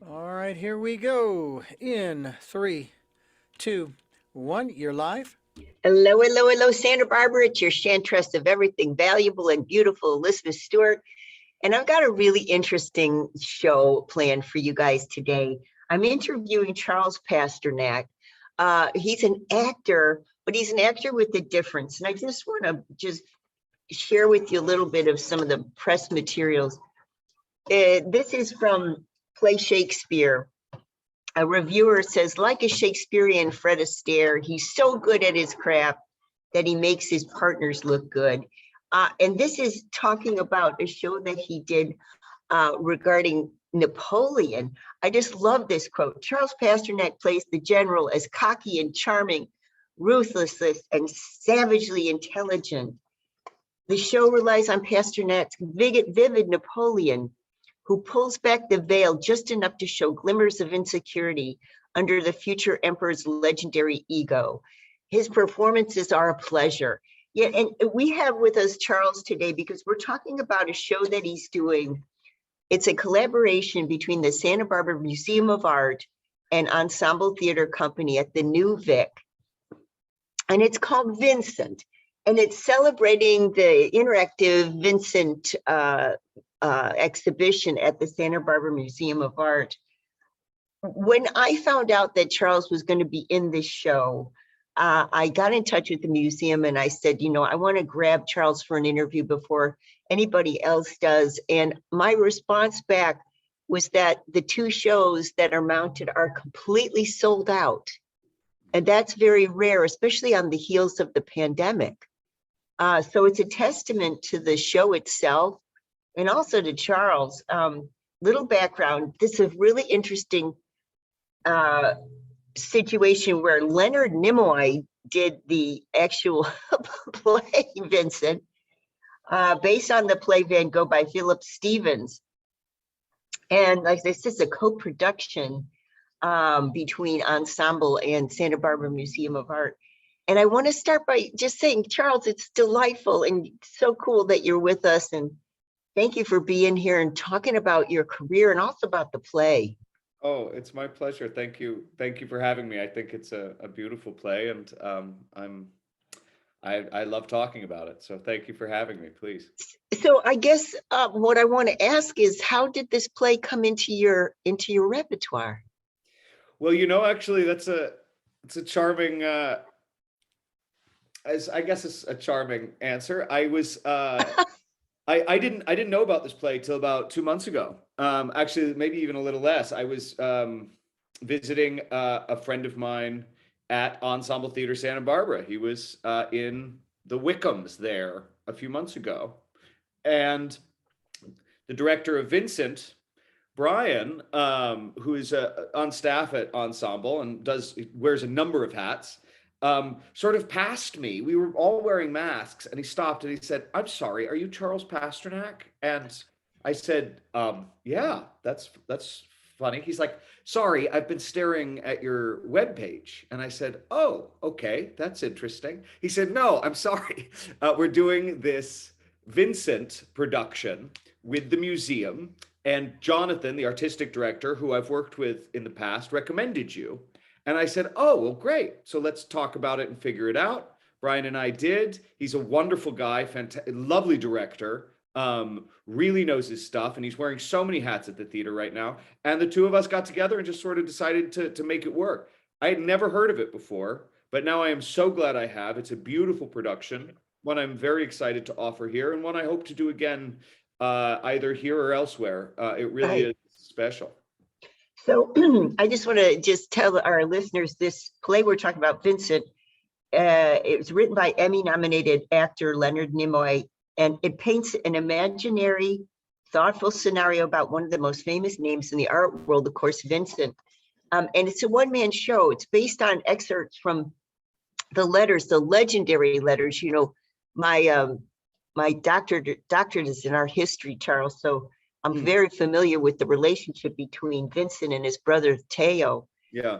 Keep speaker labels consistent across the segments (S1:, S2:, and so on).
S1: All right, here we go. In three, two, one, you're live.
S2: Hello, hello, hello, Santa Barbara. It's your chantress of everything valuable and beautiful, Elizabeth Stewart. And I've got a really interesting show planned for you guys today. I'm interviewing Charles Pasternak. He's an actor, but he's an actor with a difference. And I just want to just share with you a little bit of some of the press materials. This is from Play Shakespeare. A reviewer says, like a Shakespearean Fred Astaire, he's so good at his craft that he makes his partners look good. And this is talking about a show that he did regarding Napoleon. I just love this quote. Charles Pasternak plays the general as cocky and charming, ruthless and savagely intelligent. The show relies on Pasternak's vivid Napoleon, who pulls back the veil just enough to show glimmers of insecurity under the future emperor's legendary ego. His performances are a pleasure. Yeah, and we have with us Charles today because we're talking about a show that he's doing. It's a collaboration between the Santa Barbara Museum of Art and Ensemble Theater Company at the New Vic. And it's called Vincent. And it's celebrating the interactive Vincent exhibition at the Santa Barbara Museum of Art. When I found out that Charles was going to be in this show, I got in touch with the museum and I said, I want to grab Charles for an interview before anybody else does. And my response back was that the two shows that are mounted are completely sold out. And that's very rare, especially on the heels of the pandemic. So it's a testament to the show itself and also to Charles. Little background, this is a really interesting situation where Leonard Nimoy did the actual play, Vincent, based on the play Van Gogh by Philip Stevens. And like this is a co-production between Ensemble and Santa Barbara Museum of Art. And I want to start by just saying, Charles, it's delightful and so cool that you're with us. And thank you for being here and talking about your career and also about the play.
S3: Oh, it's my pleasure. Thank you. Thank you for having me. I think it's a beautiful play, and I love talking about it. So thank you for having me, please.
S2: So I guess what I want to ask is, how did this play come into your repertoire?
S3: Well, actually, it's a charming, as I guess it's a charming answer. I was I didn't know about this play till about 2 months ago. Actually, maybe even a little less. I was visiting a friend of mine at Ensemble Theater Santa Barbara. He was in the Wickhams there a few months ago, and the director of Vincent, Brian, who is on staff at Ensemble and wears a number of hats, sort of passed me. We were all wearing masks, and he stopped and he said, "I'm sorry, are you Charles Pasternak?" And I said, "Yeah, that's funny." He's like, "Sorry, I've been staring at your webpage." And I said, "Oh, okay, that's interesting." He said, "No, I'm sorry. We're doing this Vincent production with the museum, and Jonathan, the artistic director, who I've worked with in the past, recommended you." And I said, "Oh, well, great. So let's talk about it and figure it out." Brian and I did. He's a wonderful guy, lovely director, really knows his stuff. And he's wearing so many hats at the theater right now. And the two of us got together and just sort of decided to make it work. I had never heard of it before, but now I am so glad I have. It's a beautiful production, one I'm very excited to offer here, and one I hope to do again, either here or elsewhere. It really is special.
S2: So I just want to just tell our listeners this play we're talking about, Vincent. It was written by Emmy-nominated actor Leonard Nimoy, and it paints an imaginary, thoughtful scenario about one of the most famous names in the art world, of course, Vincent. And it's a one-man show. It's based on excerpts from the letters, the legendary letters. My doctorate is in art history, Charles, so I'm very familiar with the relationship between Vincent and his brother Theo.
S3: Yeah.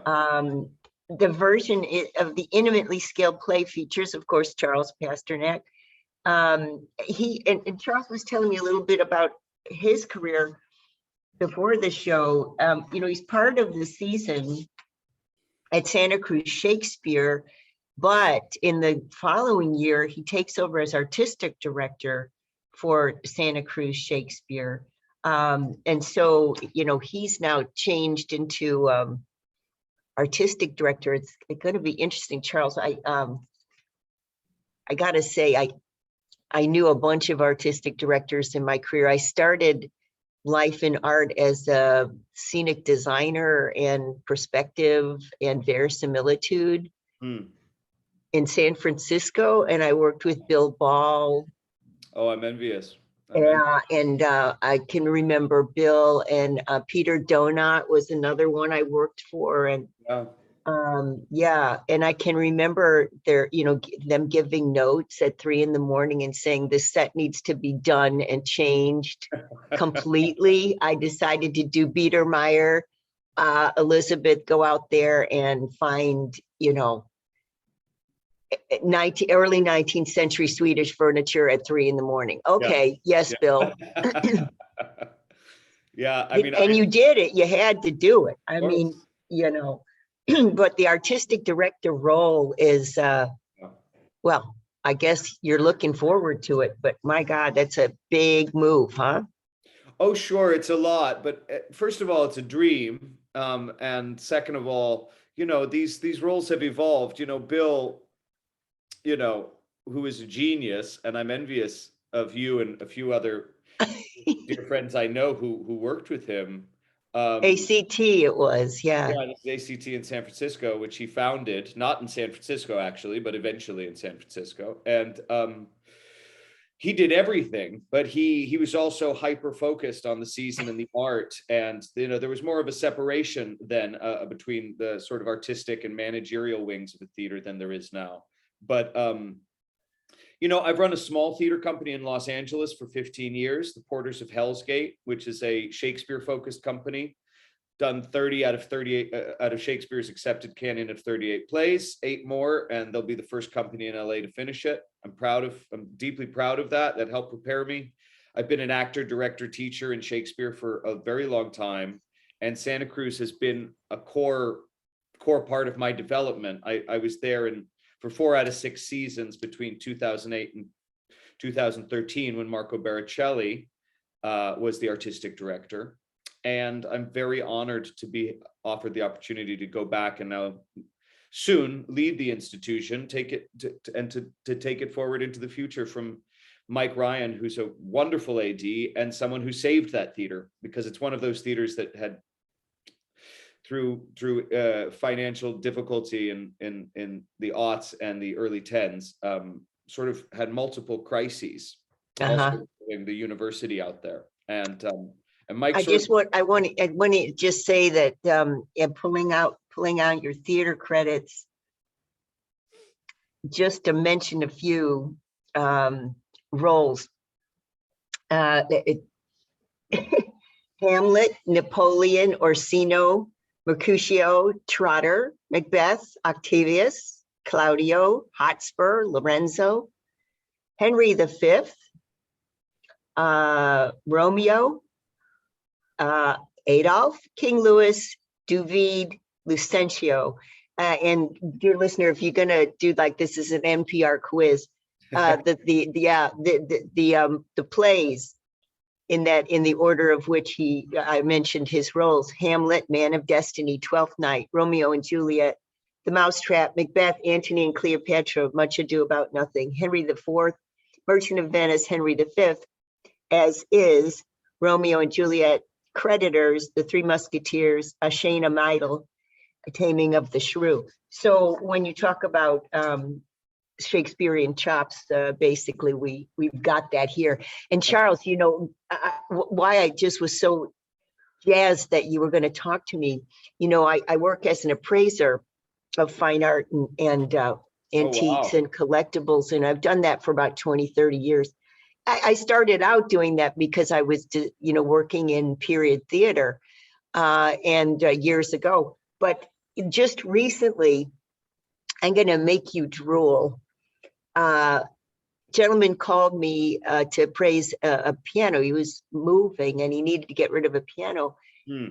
S2: The version of the intimately scaled play features, of course, Charles Pasternak. And Charles was telling me a little bit about his career. before the show, he's part of the season at Santa Cruz Shakespeare, but in the following year, he takes over as artistic director for Santa Cruz Shakespeare. And so, he's now changed into artistic director. It's going to be interesting, Charles. I got to say, I knew a bunch of artistic directors in my career. I started life in art as a scenic designer and perspective and verisimilitude in San Francisco, and I worked with Bill Ball.
S3: Oh, I'm envious.
S2: And I can remember Bill, and Peter Donat was another one I worked for, and and I can remember them giving notes at 3 a.m. and saying the set needs to be done and changed completely. I decided to do Biedermeier. Elizabeth, go out there and find, early 19th century Swedish furniture at 3 a.m. Okay, yes, Bill.
S3: Yeah, I mean,
S2: and you did it. You had to do it. I mean, but the artistic director role is, well, I guess you're looking forward to it, but my God, that's a big move, huh?
S3: Oh, sure. It's a lot. But first of all, it's a dream. And second of all, these roles have evolved. Bill, who is a genius, and I'm envious of you and a few other dear friends I know who worked with him.
S2: ACT it was,
S3: Yeah, ACT in San Francisco, which he founded, not in San Francisco actually, but eventually in San Francisco. And he did everything, but he was also hyper focused on the season and the art. And there was more of a separation then between the sort of artistic and managerial wings of the theater than there is now. But I've run a small theater company in Los Angeles for 15 years, the Porters of Hell's Gate, which is a Shakespeare-focused company. Done 30 out of 38 out of Shakespeare's accepted canon of 38 plays, 8 more, and they'll be the first company in LA to finish it. I'm deeply proud of that. That helped prepare me. I've been an actor, director, teacher in Shakespeare for a very long time, and Santa Cruz has been a core part of my development. I was there for 4 out of 6 seasons between 2008 and 2013 when Marco Baricelli was the artistic director. And I'm very honored to be offered the opportunity to go back and now soon lead the institution, take it to take it forward into the future from Mike Ryan, who's a wonderful AD and someone who saved that theater, because it's one of those theaters that had through financial difficulty in the aughts and the early tens, sort of had multiple crises, also in the university out there. And Mike,
S2: I want to just say that pulling out your theater credits, just to mention a few roles. Hamlet, Napoleon, Orsino, Mercutio, Trotter, Macbeth, Octavius, Claudio, Hotspur, Lorenzo, Henry V, Romeo, Adolf, King Louis, Duvid, Lucentio. And dear listener, if you're gonna do like this is an NPR quiz, the plays in the order of which I mentioned his roles: Hamlet, Man of Destiny, Twelfth Night, Romeo and Juliet, The Mousetrap, Macbeth, Antony and Cleopatra, Much Ado About Nothing, Henry IV, Merchant of Venice, Henry V, as is Romeo and Juliet, Creditors, The Three Musketeers, A Shayna Meidel, A Taming of the Shrew. So when you talk about Shakespearean chops, basically we've got that here. And Charles, why I just was so jazzed that you were going to talk to me. I work as an appraiser of fine art and antiques and collectibles, and I've done that for about 20, 30 years. I started out doing that because I was, working in period theater and years ago. But just recently, I'm going to make you drool. gentleman called me to praise a piano. He was moving and he needed to get rid of a piano.
S3: Hmm.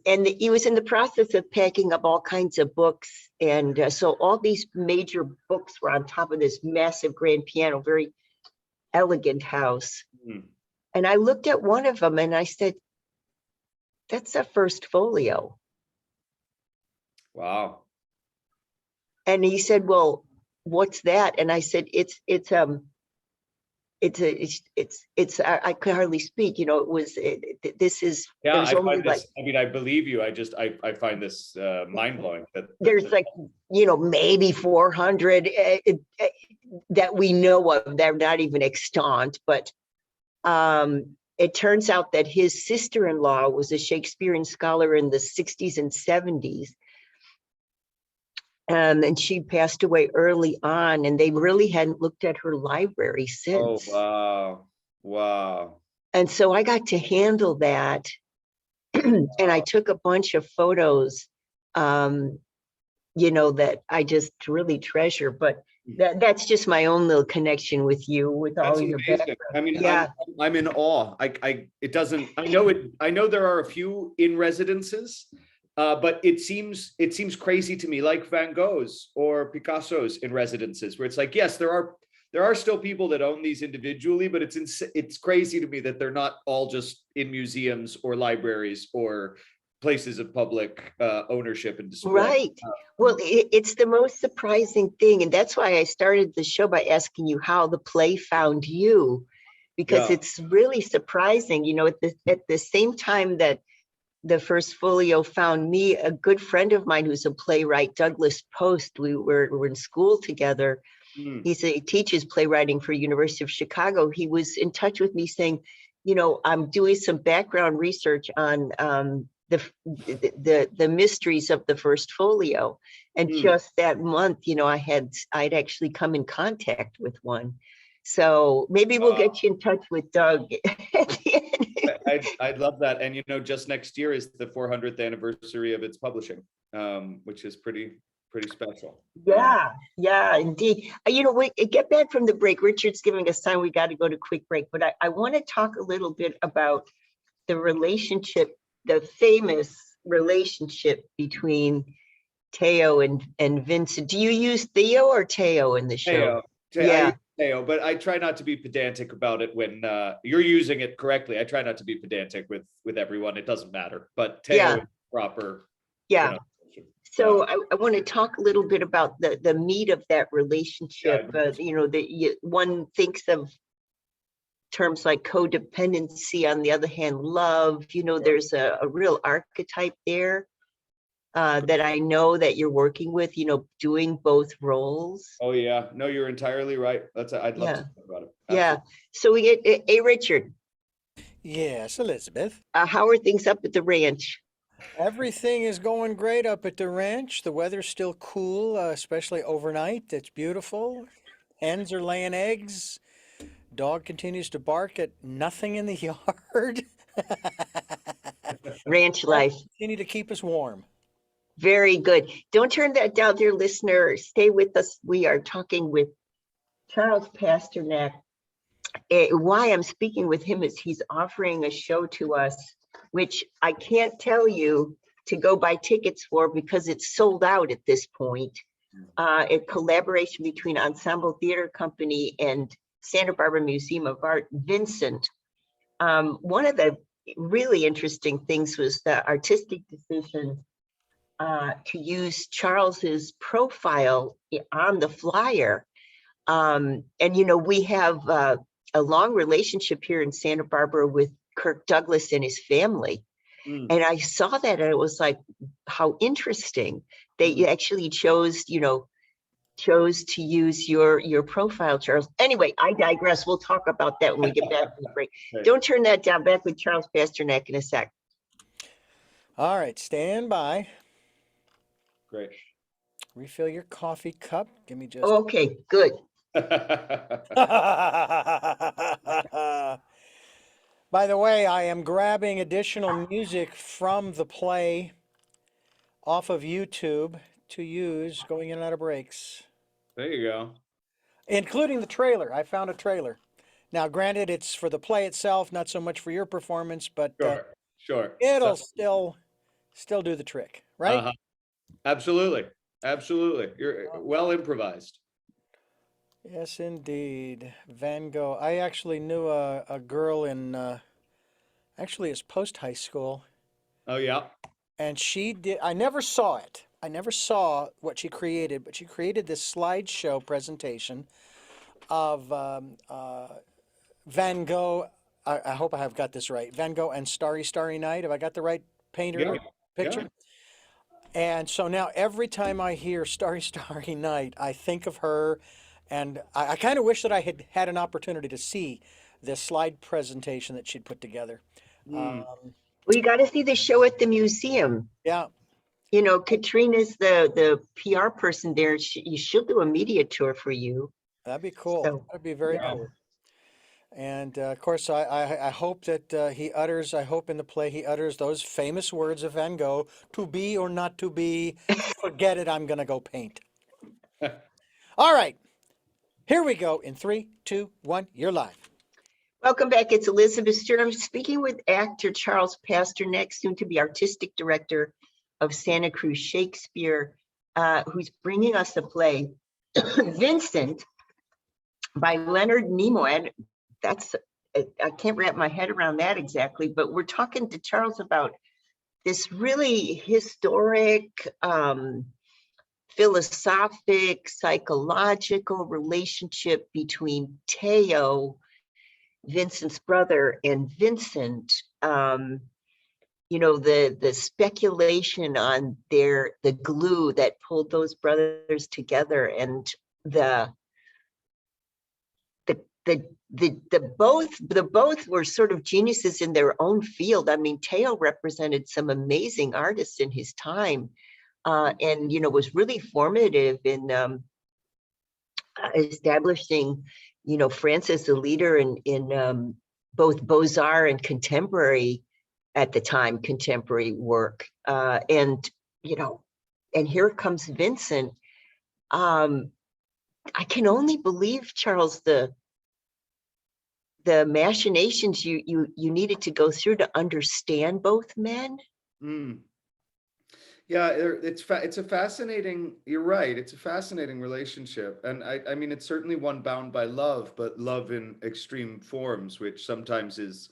S2: And he was in the process of packing up all kinds of books. And so all these major books were on top of this massive grand piano, very elegant house.
S3: Hmm.
S2: And I looked at one of them and I said, that's a first folio.
S3: Wow.
S2: And he said, well, what's that? And I said, I could hardly speak, you know, this is,
S3: Yeah,
S2: there's
S3: I
S2: only
S3: find
S2: like,
S3: this, I mean, I believe you. I find this mind-blowing
S2: there's like, you know, maybe 400 that we know of. They're not even extant, but it turns out that his sister-in-law was a Shakespearean scholar in the 60s and 70s. And she passed away early on, and they really hadn't looked at her library
S3: Oh,
S2: since.
S3: wow. Wow.
S2: And so I got to handle that. And I took a bunch of photos, you know, that I just really treasure. But that's just my own little connection with you, with all
S3: That's
S2: your
S3: amazing.
S2: background.
S3: I mean,
S2: Yeah.
S3: I'm in awe. It doesn't, I know there are a few in residences, but it seems crazy to me, like Van Gogh's or Picasso's in residences, where it's like, yes, there are still people that own these individually, but it's crazy to me that they're not all just in museums or libraries or places of public ownership and display.
S2: Right. Well, it's the most surprising thing. And that's why I started the show by asking you how the play found you, because
S3: Yeah.
S2: it's really surprising, you know, at the same time that the first folio found me, a good friend of mine who's a playwright, Douglas Post, we were in school together.
S3: Hmm.
S2: He teaches playwriting for University of Chicago. He was in touch with me saying, you know, I'm doing some background research on the mysteries of the first folio. And just that month, you know, I'd actually come in contact with one. So maybe we'll get you in touch with Doug at the end.
S3: I'd love that. And, you know, just next year is the 400th anniversary of its publishing, which is pretty special.
S2: Yeah, indeed. You know, we get back from the break. Richard's giving us time. We got to go to quick break, but I want to talk a little bit about the relationship, the famous relationship between Teo and Vincent. Do you use Theo or Teo in the show? Yeah.
S3: Teo, but I try not to be pedantic about it when you're using it correctly. I try not to be pedantic with everyone. It doesn't matter, but Teo is proper.
S2: Yeah. So I want to talk a little bit about the meat of that relationship. You know, one thinks of terms like codependency, on the other hand, love. You know, there's a real archetype there that I know that you're working with, you know, doing both roles.
S3: Oh, yeah. No, you're entirely right. I'd love to talk about it. Absolutely.
S2: Yeah. So we get, hey, Richard.
S1: Yes, Elizabeth.
S2: How are things up at the ranch?
S1: Everything is going great up at the ranch. The weather's still cool, especially overnight. It's beautiful. Hens are laying eggs. Dog continues to bark at nothing in the yard.
S2: Ranch life.
S1: Continue to keep us warm.
S2: Very good. Don't turn that down, dear listener. Stay with us. We are talking with Charles Pasternak. Why I'm speaking with him is he's offering a show to us, which I can't tell you to go buy tickets for because it's sold out at this point. A collaboration between Ensemble Theater Company and Santa Barbara Museum of Art, Vincent. One of the really interesting things was the artistic decision to use Charles's profile on the flyer. And, you know, we have a long relationship here in Santa Barbara with Kirk Douglas and his family. And I saw that and it was like, how interesting. They actually chose to use your profile, Charles. Anyway, I digress. We'll talk about that when we get back from the break.
S3: Okay.
S2: Don't turn that down. Back with Charles Pasternak in a sec.
S1: All right, stand by.
S3: Great.
S1: Refill your coffee cup. Give me just.
S2: Okay, good.
S1: By the way, I am grabbing additional music from the play off of YouTube to use going in and out of breaks.
S3: There you go.
S1: including the trailer. I found a trailer. Now, granted, it's for the play itself, not so much for your performance, but
S3: Sure, sure. So,
S1: it'll still do the trick, right?
S3: uh-huh. Absolutely, absolutely. You're
S1: Oh,
S3: well improvised.
S1: yes, indeed. Van Gogh. I actually knew a girl in actually it's post high school,
S3: Oh yeah.
S1: and she did. I never saw it. I never saw what she created, but she created this slideshow presentation of Van Gogh. I hope I have got this right. Van Gogh and Starry, Starry Night. Have I got the right painter
S3: Yeah, yeah.
S1: picture? And so now every time I hear Starry, Starry Night, I think of her. And I kind of wish that I had had an opportunity to see this slide presentation that she'd put together.
S3: Mm.
S1: Um,
S2: Well, you got to see the show at the museum.
S1: yeah,
S2: You know, Katrina's the PR person there. She'll do a media tour for you.
S1: that'd be cool.
S2: So
S1: That'd be very
S2: yeah.
S1: cool. And of course, I hope that I hope in the play he utters those famous words of Van Gogh, to be or not to be, forget it, I'm going to go paint. All right, here we go in 3, 2, 1, you're live.
S2: Welcome back. It's Elizabeth Stewart. I'm speaking with actor Charles Pasternak, soon to be artistic director of Santa Cruz Shakespeare, who's bringing us the play Vincent by Leonard Nimoy. That's I can't wrap my head around that exactly, but we're talking to Charles about this really historic, philosophic, psychological relationship between Teo, Vincent's brother, and Vincent. You know, the speculation on the glue that pulled those brothers together, and the both were sort of geniuses in their own field. I mean, Teo represented some amazing artists in his time, and you know, was really formative in establishing, you know, France as a leader in both Beaux-Arts and contemporary, at the time, contemporary work. And you know, and here comes Vincent. I can only believe, Charles, the machinations you needed to go through to understand both men.
S3: Mm. Yeah, it's a fascinating. You're right. It's a fascinating relationship, and I mean, it's certainly one bound by love, but love in extreme forms, which sometimes is,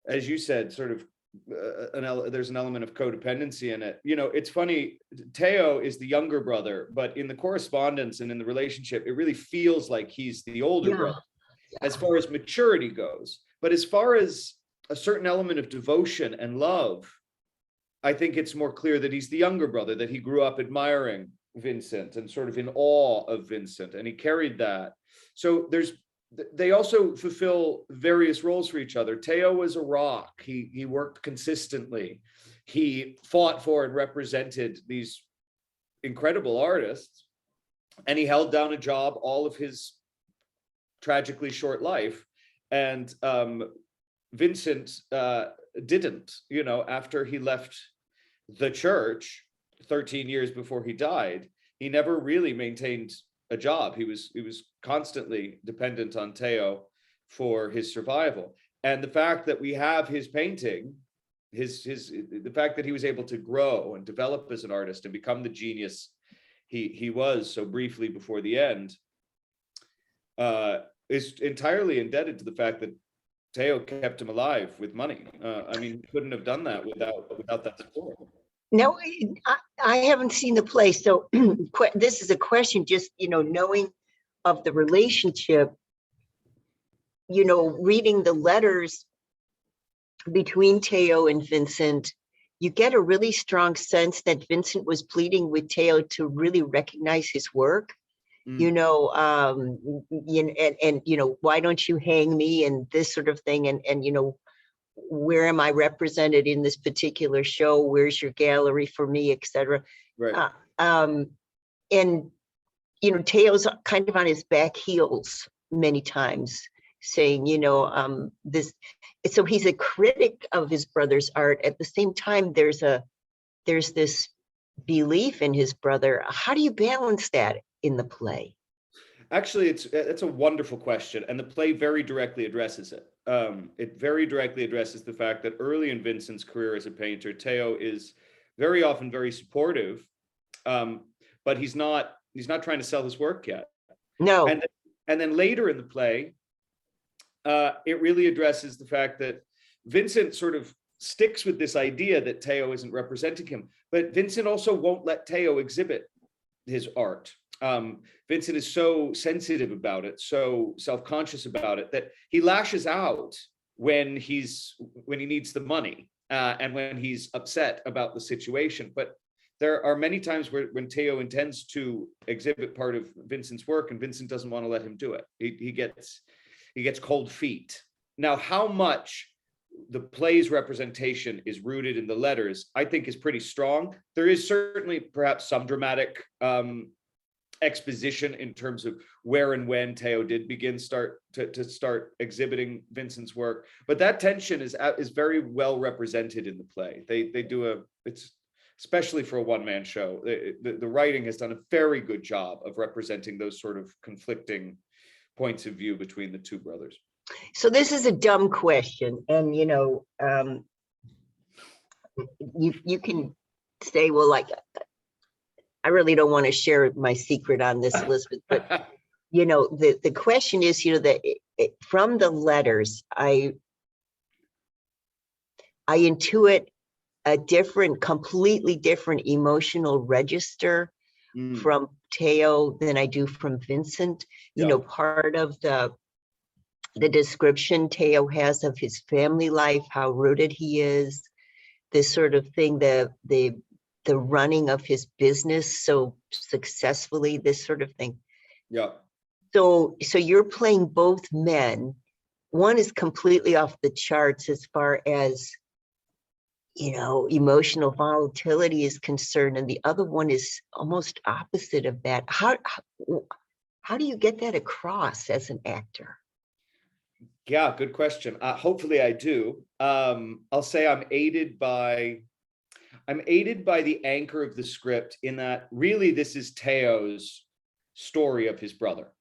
S3: as you said, sort of there's an element of codependency in it. You know, it's funny. Teo is the younger brother, but in the correspondence and in the relationship, it really feels like he's the older
S2: Yeah.
S3: brother as far as maturity goes. But as far as a certain element of devotion and love, I think it's more clear that he's the younger brother, that he grew up admiring Vincent and sort of in awe of Vincent, and he carried that. So they also fulfill various roles for each other. Teo was a rock. He worked consistently. He fought for and represented these incredible artists, and he held down a job all of his tragically short life. And Vincent didn't, you know, after he left the church 13 years before he died, he never really maintained a job. He was constantly dependent on Teo for his survival. And the fact that we have his painting, the fact that he was able to grow and develop as an artist and become the genius he was so briefly before the end, is entirely indebted to the fact that Teo kept him alive with money. I mean, he couldn't have done that without that support.
S2: No, I haven't seen the play, so this is a question, just, you know, knowing of the relationship, you know, reading the letters between Teo and Vincent, you get a really strong sense that Vincent was pleading with Teo to really recognize his work. You know, and you know, why don't you hang me, and this sort of thing, and you know, where am I represented in this particular show? Where's your gallery for me, etc.
S3: Right.
S2: And you know, Teo's kind of on his back heels many times, saying, you know, this. So he's a critic of his brother's art. At the same time, there's this belief in his brother. How do you balance that in the play?
S3: Actually, it's a wonderful question, and the play very directly addresses it. It very directly addresses the fact that early in Vincent's career as a painter, Theo is very often very supportive, but he's not trying to sell his work yet.
S2: No.
S3: And then later in the play, it really addresses the fact that Vincent sort of sticks with this idea that Theo isn't representing him, but Vincent also won't let Theo exhibit his art. Vincent is so sensitive about it, so self-conscious about it, that he lashes out when he needs the money, and when he's upset about the situation. But there are many times when Theo intends to exhibit part of Vincent's work and Vincent doesn't want to let him do it. He gets cold feet. Now, how much the play's representation is rooted in the letters, I think, is pretty strong. There is certainly perhaps some dramatic exposition in terms of where and when Theo did begin start exhibiting Vincent's work, but that tension is very well represented in the play. They do it's especially for a one-man show. The writing has done a very good job of representing those sort of conflicting points of view between the two brothers.
S2: So this is a dumb question, and you can say, well, like, I really don't want to share my secret on this, Elizabeth, but the question is, that from the letters, I intuit a completely different emotional register from Theo than I do from Vincent. Part of the description Theo has of his family life, how rooted he is, this sort of thing, the running of his business so successfully, this sort of thing.
S3: Yeah.
S2: So you're playing both men. One is completely off the charts as far as, emotional volatility is concerned, and the other one is almost opposite of that. How do you get that across as an actor?
S3: Yeah, good question. Hopefully I do. I'll say I'm aided by the anchor of the script, in that really this is Theo's story of his brother.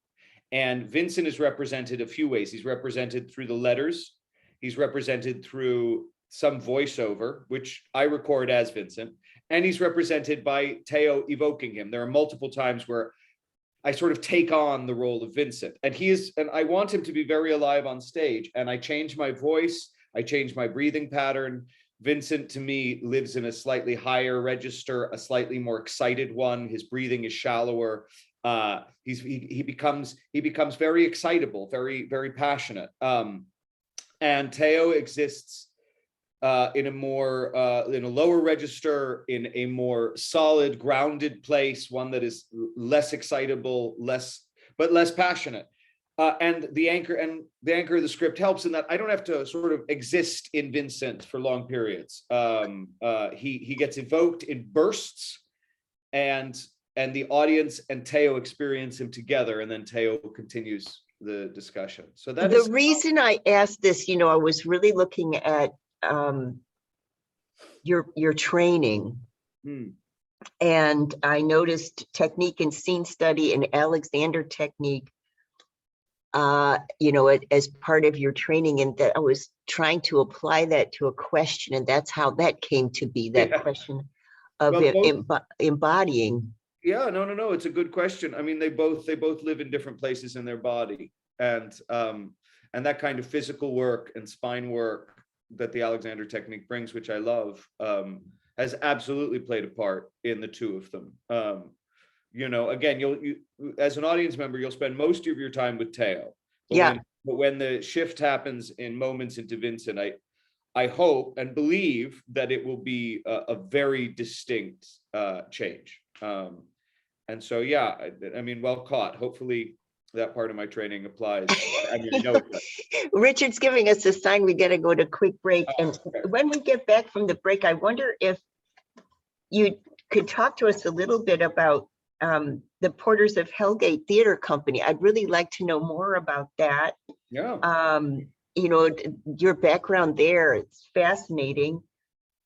S3: And Vincent is represented a few ways. He's represented through the letters. He's represented through some voiceover, which I record as Vincent. And he's represented by Theo evoking him. There are multiple times where I sort of take on the role of Vincent. And I want him to be very alive on stage. And I change my voice. I change my breathing pattern. Vincent, to me, lives in a slightly higher register, a slightly more excited one. His breathing is shallower. He becomes very excitable, very, very passionate. And Theo exists in a lower register, in a more solid, grounded place, one that is less excitable, but less passionate. And the anchor of the script helps in that I don't have to sort of exist in Vincent for long periods. He gets evoked in bursts, and the audience and Theo experience him together, and then Theo continues the discussion. So that is the reason
S2: I asked this. I was really looking at your training, and I noticed technique and scene study and Alexander technique, as part of your training, and that I was trying to apply that to a question, and that's how that came to be, that question of embodying.
S3: Yeah, no, it's a good question. I mean, they both live in different places in their body, and that kind of physical work and spine work that the Alexander technique brings, which I love, has absolutely played a part in the two of them. Again, you as an audience member, you'll spend most of your time with Theo. But when the shift happens in moments into Vincent, I hope and believe that it will be a very distinct change. And so, yeah, I mean, well caught. Hopefully that part of my training applies. I mean, I know it does.
S2: Richard's giving us a sign we got to go to a quick break. And when we get back from the break, I wonder if you could talk to us a little bit about the Porters of Hellgate Theater Company. I'd really like to know more about that.
S3: Yeah.
S2: Your background there, it's fascinating.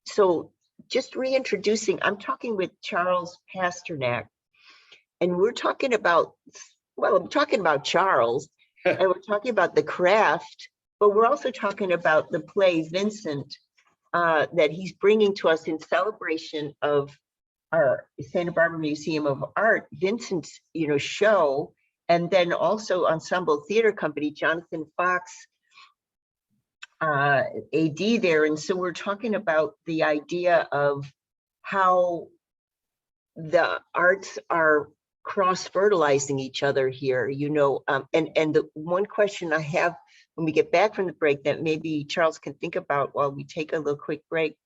S2: So just reintroducing, I'm talking with Charles Pasternak, and we're talking about well, I'm talking about Charles, and we're talking about the craft, but we're also talking about the play Vincent that he's bringing to us in celebration of our Santa Barbara Museum of Art, Vincent's, show, and then also Ensemble Theater Company, Jonathan Fox, AD there. And so we're talking about the idea of how the arts are cross-fertilizing each other here, and the one question I have when we get back from the break that maybe Charles can think about while we take a little quick break.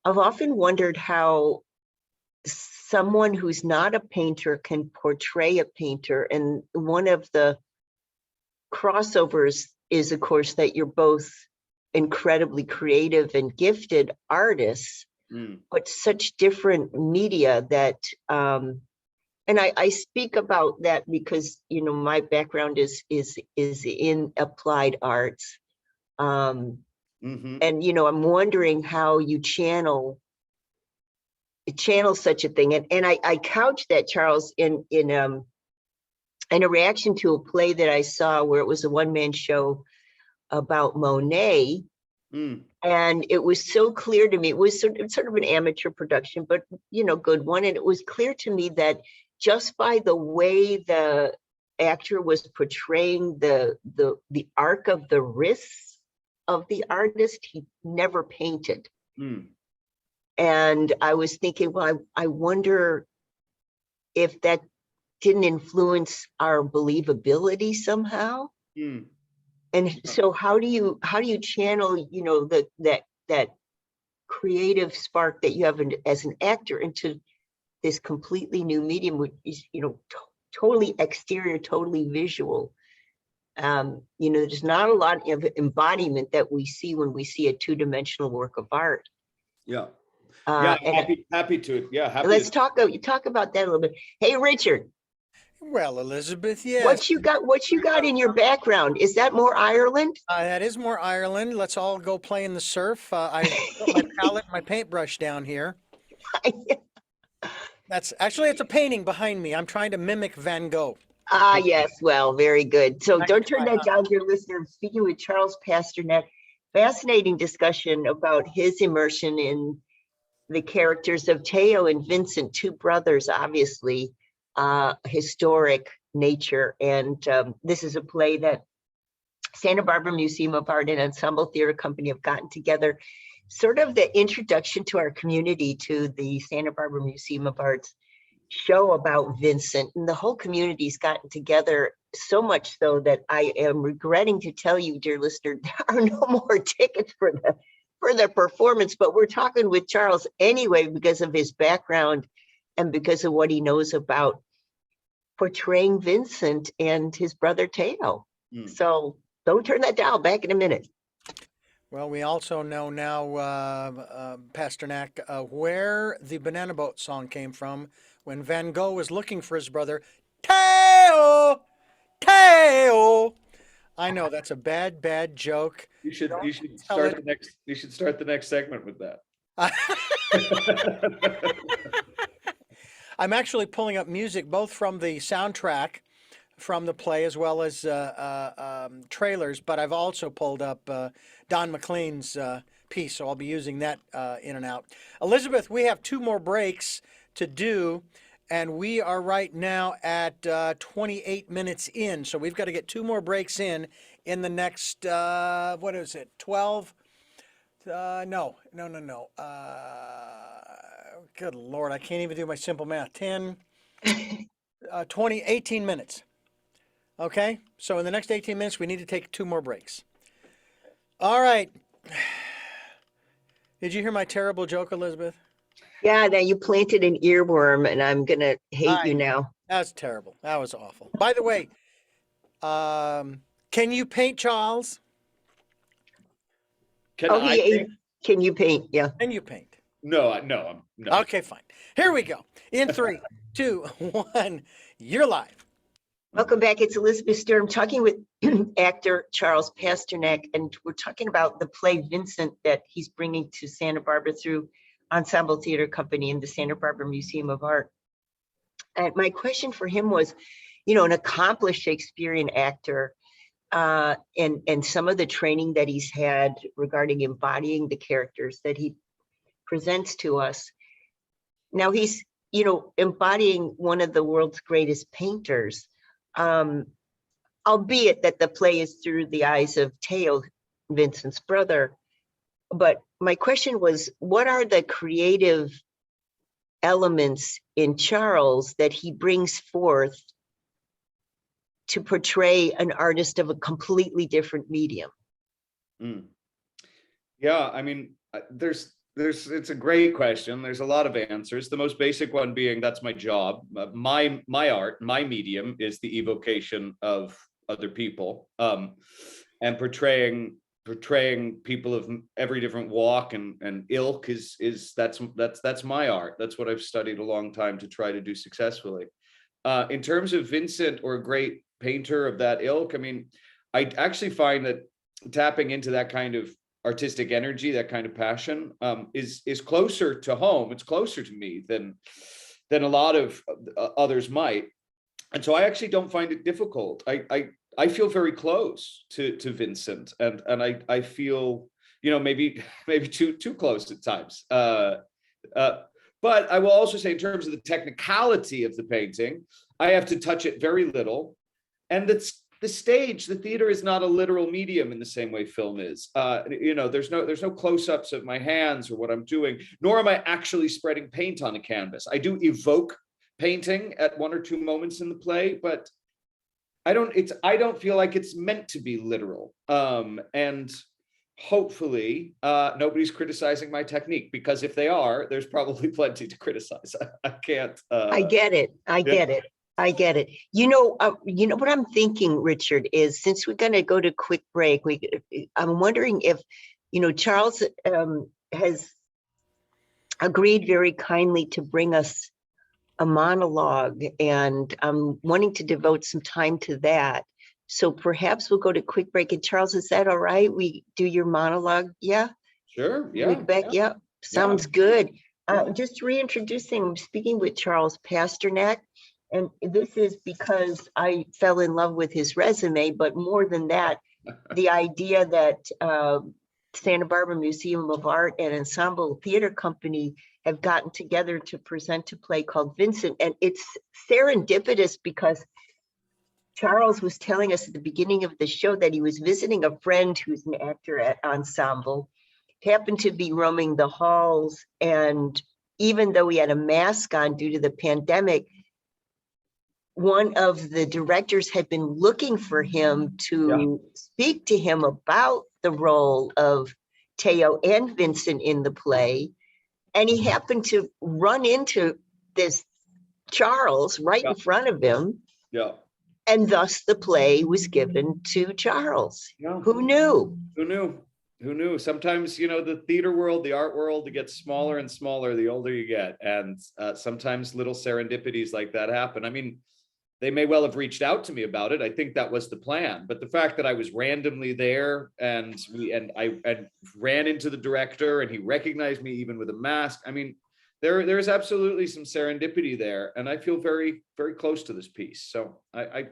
S2: I've often wondered how someone who's not a painter can portray a painter. And one of the crossovers is, of course, that you're both incredibly creative and gifted artists, but such different media that, and I speak about that because, my background is in applied arts. And, I'm wondering how you channel such a thing. And I couch that, Charles, in a reaction to a play that I saw where it was a one-man show about Monet. And it was so clear to me, it was sort of an amateur production, but, good one. And it was clear to me that just by the way the actor was portraying the arc of the wrists of the artist, he never painted. And I was thinking, well, I wonder if that didn't influence our believability somehow. And so how do you channel, that creative spark that you have as an actor into this completely new medium, which is, totally exterior, totally visual. There's not a lot of embodiment that we see when we see a two-dimensional work of art.
S3: Yeah.
S2: Happy
S3: to. Yeah, happy.
S2: Let's talk about that a little bit. Hey, Richard.
S1: Well, Elizabeth, yes.
S2: What you got in your background? Is that more Ireland?
S1: That is more Ireland. Let's all go play in the surf. I put my palette, my paintbrush down here. It's a painting behind me. I'm trying to mimic Van Gogh.
S2: Yes. Well, very good. So don't turn that down, dear listener. Speaking with Charles Pasternak, fascinating discussion about his immersion in the characters of Teo and Vincent, two brothers, obviously, historic nature. And this is a play that Santa Barbara Museum of Art and Ensemble Theater Company have gotten together, sort of the introduction to our community to the Santa Barbara Museum of Art's show about Vincent. And the whole community's gotten together, so much so that I am regretting to tell you, dear listener, there are no more tickets for the performance. But we're talking with Charles anyway because of his background and because of what he knows about portraying Vincent and his brother Teo. So don't turn that down. Back in a minute.
S1: Well, we also know now, Pasternak, where the Banana Boat song came from when Van Gogh was looking for his brother, Teo, Teo. I know that's a bad joke.
S3: You should start the next segment with that.
S1: I'm actually pulling up music both from the soundtrack from the play as well as trailers, but I've also pulled up Don McLean's piece, so I'll be using that in and out. Elizabeth, we have 2 more breaks to do, and we are right now at 28 minutes in, so we've got to get 2 more breaks in the next, 12? No. Good Lord, I can't even do my simple math. 10, 20, 18 minutes. Okay, so in the next 18 minutes, we need to take 2 more breaks. All right. Did you hear my terrible joke, Elizabeth?
S2: Yeah, now you planted an earworm, and I'm going to hate you now.
S1: That's terrible. That was awful. By the way, can you paint, Charles?
S2: Can you paint? Yeah.
S1: Can you paint?
S3: No.
S1: Okay, fine. Here we go. In 3, 2, 1, you're live.
S2: Welcome back. It's Elizabeth Stewart. I'm talking with actor Charles Pasternak, and we're talking about the play Vincent that he's bringing to Santa Barbara through Ensemble Theater Company and the Santa Barbara Museum of Art. And my question for him was, an accomplished Shakespearean actor, and some of the training that he's had regarding embodying the characters that he presents to us. Now he's, embodying one of the world's greatest painters, albeit that the play is through the eyes of Theo, Vincent's brother. But my question was, what are the creative elements in Charles that he brings forth to portray an artist of a completely different medium?
S3: Yeah, I mean, it's a great question. There's a lot of answers. The most basic one being, that's my job. My art, my medium is the evocation of other people, and portraying people of every different walk and ilk that's my art. That's what I've studied a long time to try to do successfully. In terms of Vincent, or a great painter of that ilk, I mean, I actually find that tapping into that kind of artistic energy, that kind of passion, is closer to home. It's closer to me than a lot of others might. And so I actually don't find it difficult. I feel very close to Vincent, and I feel, maybe too close at times. But I will also say, in terms of the technicality of the painting, I have to touch it very little. And that's the stage, the theater is not a literal medium in the same way film is. There's no close-ups of my hands or what I'm doing, nor am I actually spreading paint on a canvas. I do evoke painting at one or two moments in the play, but I don't feel like it's meant to be literal. And hopefully nobody's criticizing my technique, because if they are, there's probably plenty to criticize. I can't.
S2: I get it. I get it. What I'm thinking, Richard, is, since we're going to go to quick break, I'm wondering if, Charles has agreed very kindly to bring us a monologue, and I'm wanting to devote some time to that. So perhaps we'll go to quick break. And Charles, is that all right? We do your monologue? Yeah.
S3: Sure. Yeah.
S2: We're back. Yeah. Sounds good. Just reintroducing, I'm speaking with Charles Pasternak. And this is because I fell in love with his resume, but more than that, the idea that Santa Barbara Museum of Art and Ensemble Theater Company have gotten together to present a play called Vincent. And it's serendipitous, because Charles was telling us at the beginning of the show that he was visiting a friend who's an actor at Ensemble, happened to be roaming the halls, and even though he had a mask on due to the pandemic, one of the directors had been looking for him to speak to him about the role of Theo and Vincent in the play. And he happened to run into this Charles right in front of him.
S3: Yeah.
S2: And thus the play was given to Charles.
S3: Yeah.
S2: Who knew?
S3: Who knew? Sometimes, the theater world, the art world, it gets smaller and smaller the older you get. And sometimes little serendipities like that happen. I mean, they may well have reached out to me about it. I think that was the plan. But the fact that I was randomly there, and I ran into the director, and he recognized me even with a mask. I mean, there is absolutely some serendipity there, and I feel very, very close to this piece. So I'm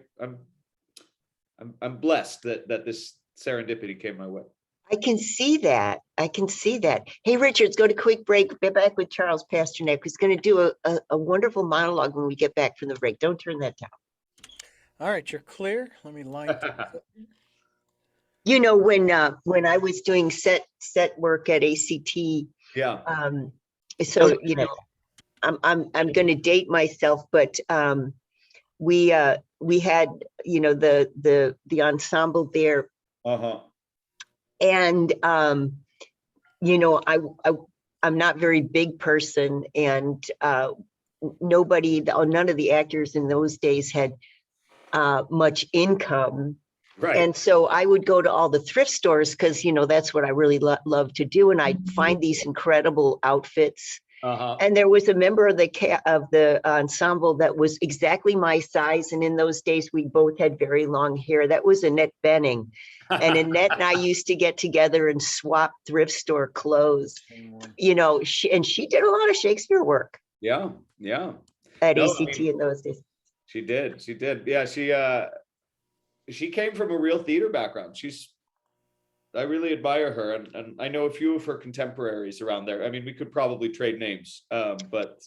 S3: blessed that this serendipity came my way.
S2: I can see that. Hey, Richard, let's go to quick break. Be back with Charles Pasternak, who's going to do a wonderful monologue when we get back from the break. Don't turn that down.
S1: All right, you're clear. Let me line up.
S2: When I was doing set work at ACT, so I'm going to date myself, but we had the ensemble there. And I'm not very big person, and none of the actors in those days had much income.
S3: Right.
S2: And so I would go to all the thrift stores, because that's what I really love to do, and I'd find these incredible outfits. And there was a member of the ensemble that was exactly my size, and in those days we both had very long hair. That was Annette Benning. And Annette and I used to get together and swap thrift store clothes. She did a lot of Shakespeare work.
S3: Yeah.
S2: At ACT in those days.
S3: She did. She did. Yeah, she came from a real theater background. I really admire her, and I know a few of her contemporaries around there. I mean, we could probably trade names, but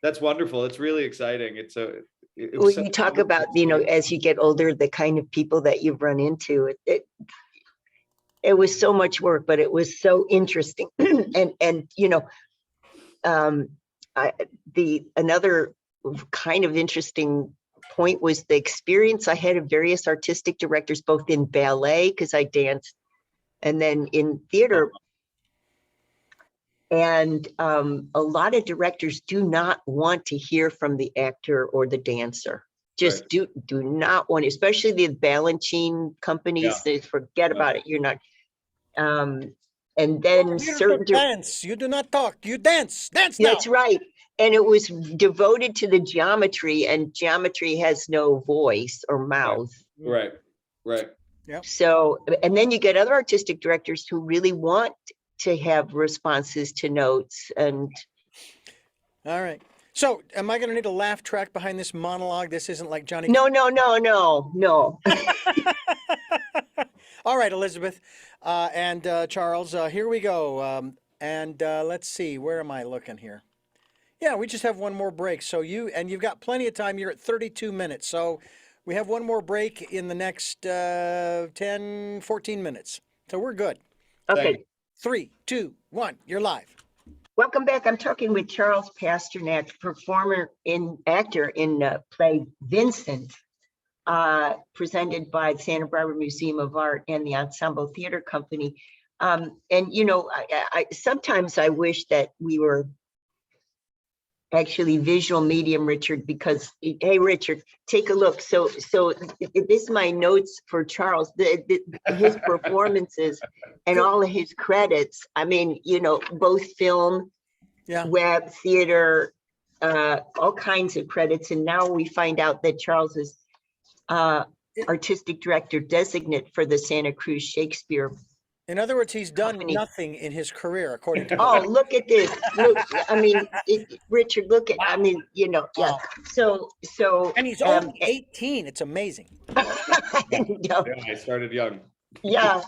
S3: that's wonderful. It's really exciting. It was
S2: When
S3: such
S2: you
S3: a
S2: talk
S3: wonderful
S2: about, you know,
S3: experience.
S2: as you get older, the kind of people that you've run into, it was so much work, but it was so interesting. And you know, um, another kind of interesting point was the experience I had of various artistic directors, both in ballet, because I danced, and then in theater. And a lot of directors do not want to hear from the actor or the dancer.
S3: Right.
S2: Just do not want, especially the Balanchine companies.
S3: Yeah.
S2: They forget
S3: Yeah.
S2: about it. You're not. And
S1: You're
S2: then
S1: here to dance. You do not talk. You dance. Dance now.
S2: that's right. And it was devoted to the geometry, and geometry has no voice or mouth.
S3: Right. Right.
S1: Yep.
S2: So, and then you get other artistic directors who really want to have responses to notes. And
S1: All right. So, am I going to need a laugh track behind this monologue? This isn't like Johnny.
S2: no.
S1: All right, Elizabeth and Charles, here we go. And let's see, where am I looking here? Yeah, we just have one more break. So you've got plenty of time. You're at 32 minutes. So we have one more break in the next 10, 14 minutes. So we're good.
S2: Okay.
S1: 3, 2, 1, you're live.
S2: Welcome back. I'm talking with Charles Pasternak, actor in play Vincent, presented by the Santa Barbara Museum of Art and the Ensemble Theater Company. And you know, sometimes I wish that we were actually visual medium, Richard, because hey, Richard, take a look. So this is my notes for Charles. His performances and all of his credits. I mean, you know, both film, web, theater, all kinds of credits. And now we find out that Charles is artistic director designate for the Santa Cruz Shakespeare.
S1: In other words, he's done nothing in his career, according to.
S2: Oh, look at this! Look, I mean, Richard, look at. Wow. I mean, you know, yeah. Wow. So,
S1: and he's only 18. It's amazing.
S3: Yeah, I started young.
S2: Yeah.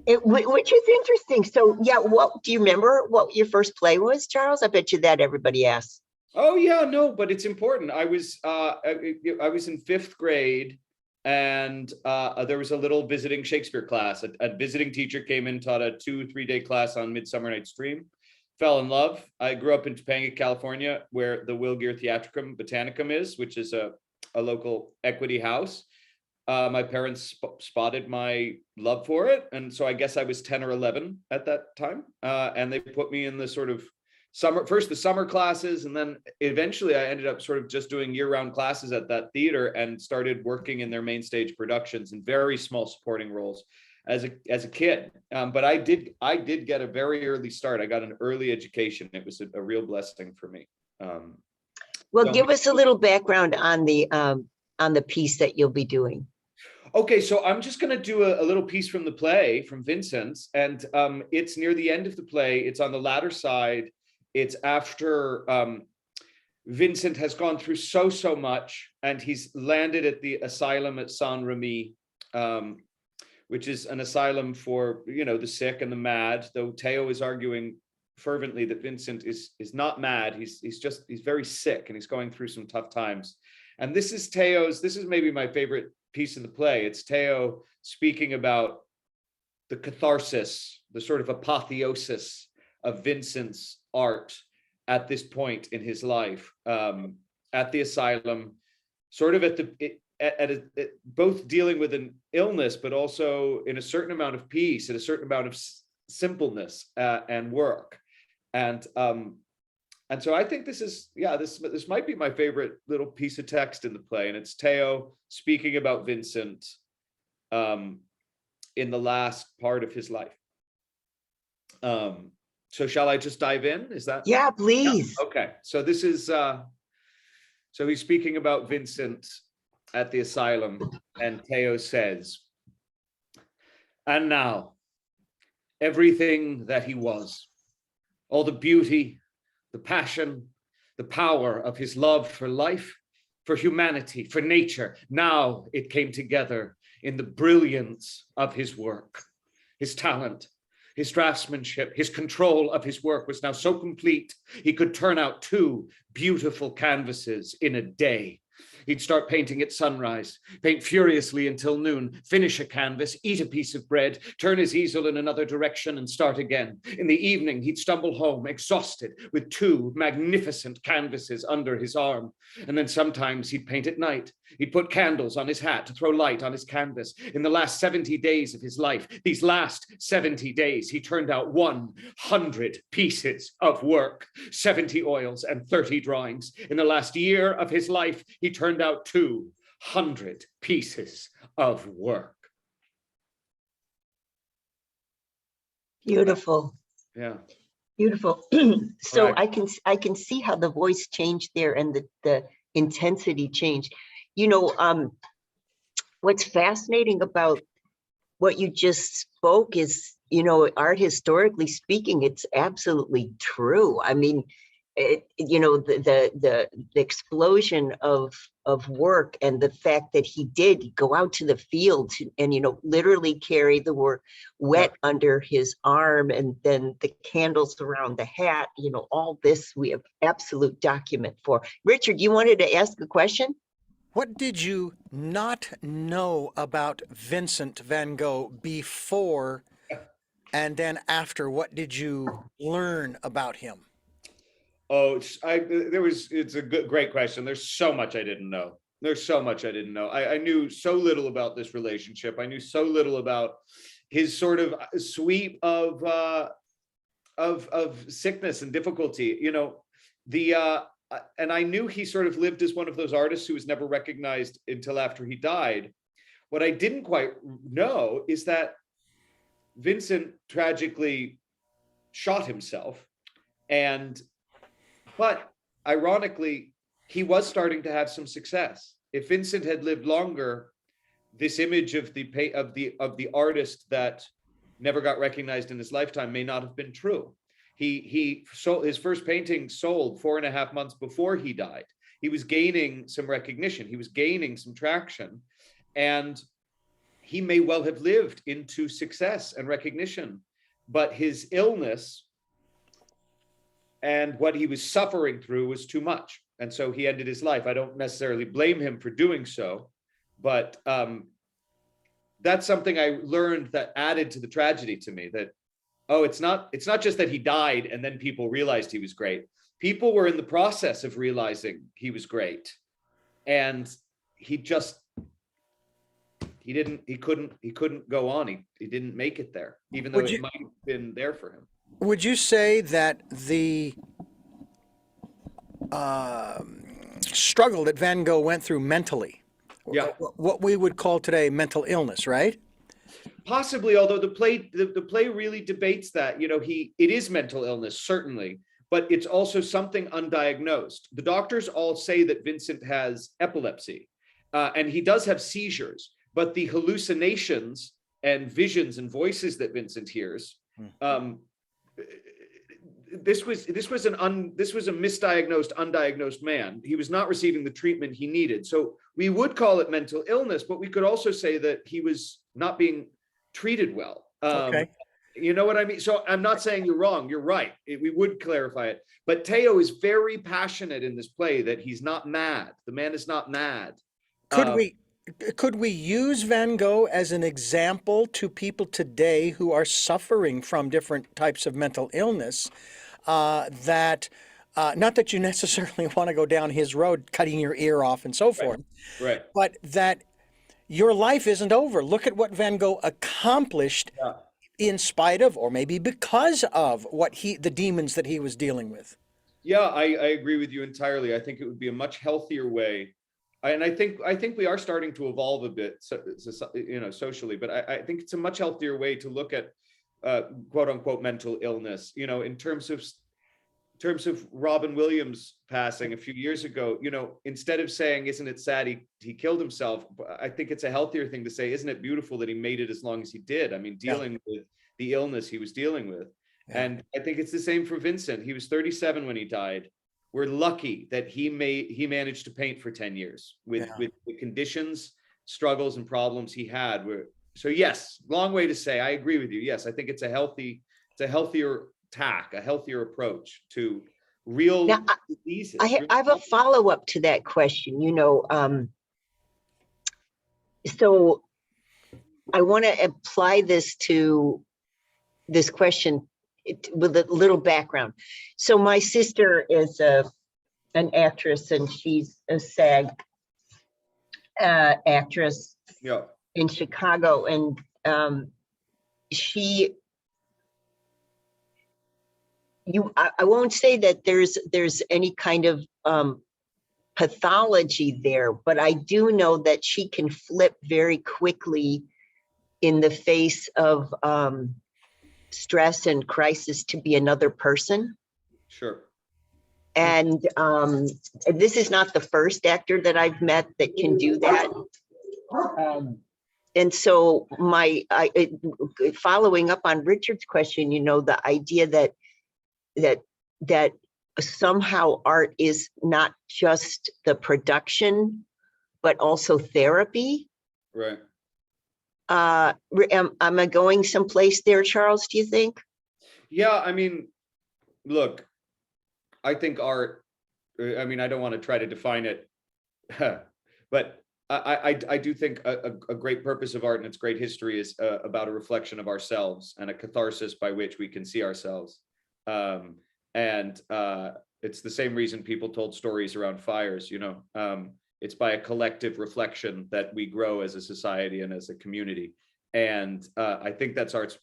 S2: Which is interesting. So, yeah, what do you remember? What your first play was, Charles? I bet you that everybody asks.
S3: Oh yeah, no, but it's important. I was in 5th grade. And there was a little visiting Shakespeare class. A visiting teacher came in, taught a 2-3 day class on Midsummer Night's Dream. Fell in love. I grew up in Topanga, California, where the Wilgere Theatricum Botanicum is, which is a local equity house. My parents spotted my love for it. And so I guess I was 10 or 11 at that time. And they put me in the sort of the summer classes, and then eventually I ended up sort of just doing year-round classes at that theater and started working in their main stage productions in very small supporting roles as a kid. But I did get a very early start. I got an early education. It was a real blessing for me.
S2: Well, give us a little background on the piece that you'll be doing.
S3: Okay, so I'm just going to do a little piece from the play, from Vincent's, and it's near the end of the play. It's on the latter side. It's after Vincent has gone through so much, and he's landed at the asylum at Saint-Remy, which is an asylum for, you know, the sick and the mad, though Theo is arguing fervently that Vincent is not mad. He's very sick, and he's going through some tough times. And this is maybe my favorite piece in the play. It's Theo speaking about the catharsis, the sort of apotheosis of Vincent's art at this point in his life, at the asylum, sort of both dealing with an illness, but also in a certain amount of peace and a certain amount of simpleness and work. And so I think this might be my favorite little piece of text in the play, and it's Theo speaking about Vincent in the last part of his life. So shall I just dive in? Is that?
S2: Yeah, please.
S3: Yeah. Okay. So this is, so he's speaking about Vincent at the asylum, and Theo says, "And now, everything that he was, all the beauty, the passion, the power of his love for life, for humanity, for nature. Now it came together in the brilliance of his work. His talent, his draftsmanship, his control of his work was now so complete, he could turn out 2 beautiful canvases in a day. He'd start painting at sunrise, paint furiously until noon, finish a canvas, eat a piece of bread, turn his easel in another direction and start again. In the evening, he'd stumble home, exhausted, with 2 magnificent canvases under his arm. And then sometimes he'd paint at night. He'd put candles on his hat to throw light on his canvas. In the last 70 days of his life, these last 70 days, he turned out 100 pieces of work, 70 oils and 30 drawings. In the last year of his life, he turned out 200 pieces of work.
S2: Beautiful.
S3: Yeah.
S2: Beautiful. So
S3: Right.
S2: I can see how the voice changed there and the intensity changed. What's fascinating about what you just spoke is, art historically speaking, it's absolutely true. I mean, the explosion of work and the fact that he did go out to the field and literally carry the work wet under his arm, and then the candles around the hat, all this we have absolute document for. Richard, you wanted to ask a question?
S1: What did you not know about Vincent van Gogh before and then after? What did you learn about him?
S3: Oh, it's a great question. There's so much I didn't know. There's so much I didn't know. I knew so little about this relationship. I knew so little about his sort of sweep of sickness and difficulty. And I knew he sort of lived as one of those artists who was never recognized until after he died. What I didn't quite know is that Vincent tragically shot himself, but ironically, he was starting to have some success. If Vincent had lived longer, this image of the artist that never got recognized in his lifetime may not have been true. He sold his first painting, sold 4.5 months before he died. He was gaining some recognition. He was gaining some traction, and he may well have lived into success and recognition, but his illness and what he was suffering through was too much. And so he ended his life. I don't necessarily blame him for doing so, but that's something I learned that added to the tragedy to me, that, oh, it's not just that he died and then people realized he was great. People were in the process of realizing he was great. And he couldn't go on. He didn't make it there, even though it might have been there for him.
S1: Would you say that the struggle that Van Gogh went through mentally,
S3: Yeah,
S1: what we would call today mental illness, right?
S3: possibly, although the play really debates that. It is mental illness, certainly, but it's also something undiagnosed. The doctors all say that Vincent has epilepsy, and he does have seizures, but the hallucinations and visions and voices that Vincent hears, this was a misdiagnosed, undiagnosed man. He was not receiving the treatment he needed. So we would call it mental illness, but we could also say that he was not being treated well.
S1: Okay.
S3: You know what I mean? So I'm not saying you're wrong. You're right. We would clarify it. But Teo is very passionate in this play that he's not mad. The man is not mad.
S1: Could we use Van Gogh as an example to people today who are suffering from different types of mental illness, that not that you necessarily want to go down his road, cutting your ear off and so forth,
S3: Right.
S1: but that your life isn't over. Look at what Van Gogh accomplished
S3: Yeah.
S1: in spite of, or maybe because of, the demons that he was dealing with.
S3: Yeah, I agree with you entirely. I think it would be a much healthier way. And I think we are starting to evolve a bit, socially, but I think it's a much healthier way to look at quote unquote mental illness. In terms of Robin Williams passing a few years ago, instead of saying, isn't it sad he killed himself, I think it's a healthier thing to say, isn't it beautiful that he made it as long as he did? I mean, dealing with the illness he was dealing with. Yeah. And I think it's the same for Vincent. He was 37 when he died. we're lucky that he managed to paint for 10 years with the conditions, struggles, and problems he had. So yes, long way to say, I agree with you. Yes, I think it's a healthier tack, a healthier approach to real
S2: Now,
S3: diseases.
S2: I have a follow-up to that question. So I want to apply this to this question with a little background. So my sister is an actress, and she's a SAG actress in Chicago, and I won't say that there's any kind of pathology there, but I do know that she can flip very quickly in the face of stress and crisis to be another person.
S3: Sure.
S2: And this is not the first actor that I've met that can do that. And so following up on Richard's question, the idea that somehow art is not just the production, but also therapy.
S3: Right.
S2: Am I going someplace there, Charles, do you think?
S3: Yeah, I mean, look, I think art, I mean, I don't want to try to define it, but I do think a great purpose of art and its great history is about a reflection of ourselves and a catharsis by which we can see ourselves. And it's the same reason people told stories around fires, it's by a collective reflection that we grow as a society and as a community. And I think that's art's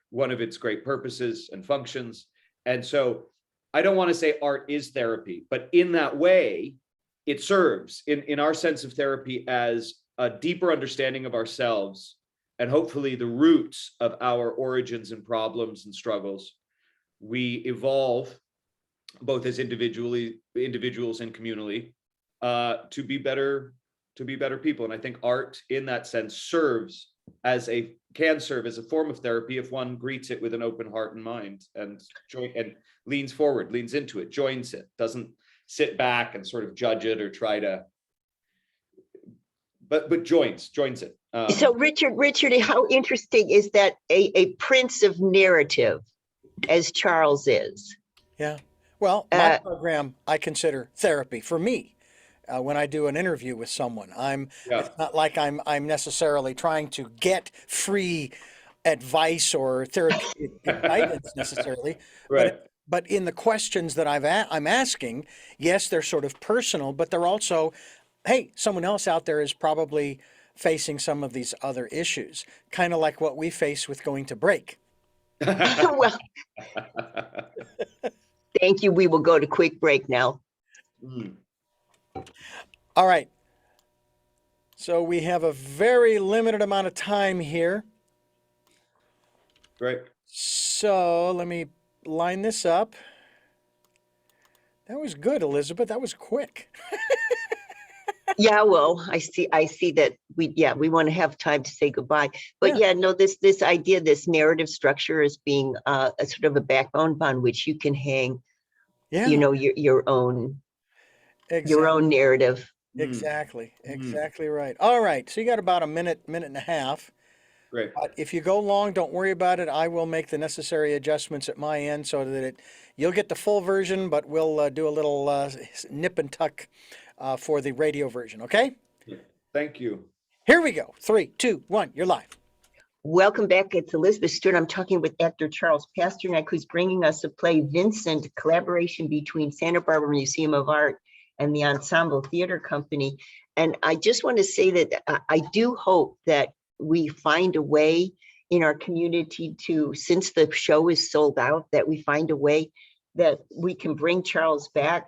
S3: one of its great purposes and functions. And so I don't want to say art is therapy, but in that way, it serves in our sense of therapy as a deeper understanding of ourselves and hopefully the roots of our origins and problems and struggles. We evolve both as individuals and communally to be better people. And I think art in that sense can serve as a form of therapy if one greets it with an open heart and mind and leans forward, leans into it, joins it, doesn't sit back and sort of judge it or try to, but joins it.
S2: So Richard, how interesting is that a prince of narrative as Charles is?
S1: Yeah. Well, my program, I consider therapy for me. When I do an interview with someone, it's not like I'm necessarily trying to get free advice or therapeutic guidance necessarily,
S3: Right.
S1: but in the questions that I'm asking, yes, they're sort of personal, but they're also, hey, someone else out there is probably facing some of these other issues, kind of like what we face with going to break.
S2: Well, thank you. We will go to quick break now.
S1: All right. So we have a very limited amount of time here.
S3: Great.
S1: So let me line this up. That was good, Elizabeth. That was quick.
S2: Yeah, well, I see that we want to have time to say goodbye. But this idea, this narrative structure as being a sort of a backbone upon which you can hang, your own narrative.
S1: Exactly right. All right, so you got about a minute and a half.
S3: Great.
S1: But if you go long, don't worry about it. I will make the necessary adjustments at my end so that you'll get the full version, but we'll do a little nip and tuck for the radio version, okay?
S3: Yeah. Thank you.
S1: Here we go. 3, 2, 1, you're live.
S2: Welcome back. It's Elizabeth Stewart. I'm talking with actor Charles Pasternak, who's bringing us a play, Vincent, collaboration between Santa Barbara Museum of Art and the Ensemble Theater Company. And I just want to say that I do hope that we find a way in our community to, since the show is sold out, that we find a way that we can bring Charles back,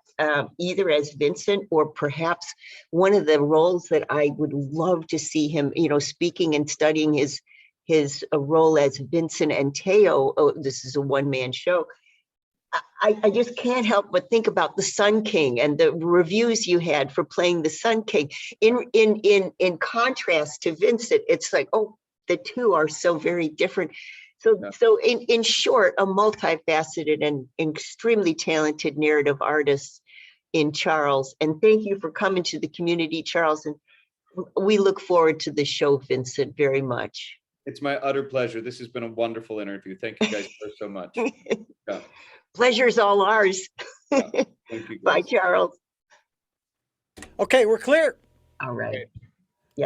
S2: either as Vincent or perhaps one of the roles that I would love to see him, speaking and studying his role as Vincent and Teo. Oh, this is a one-man show. I just can't help but think about the Sun King and the reviews you had for playing the Sun King. In contrast to Vincent, it's like, oh, the two are so very different. So in short, a multifaceted and extremely talented narrative artist in Charles. And thank you for coming to the community, Charles. And we look forward to the show, Vincent, very much.
S3: It's my utter pleasure. This has been a wonderful interview. Thank you guys so much. Yeah.
S2: Pleasure's all ours.
S3: Yeah. Thank you,
S2: Bye,
S3: guys.
S2: Charles.
S1: Okay, we're clear.
S2: All right.
S3: Okay.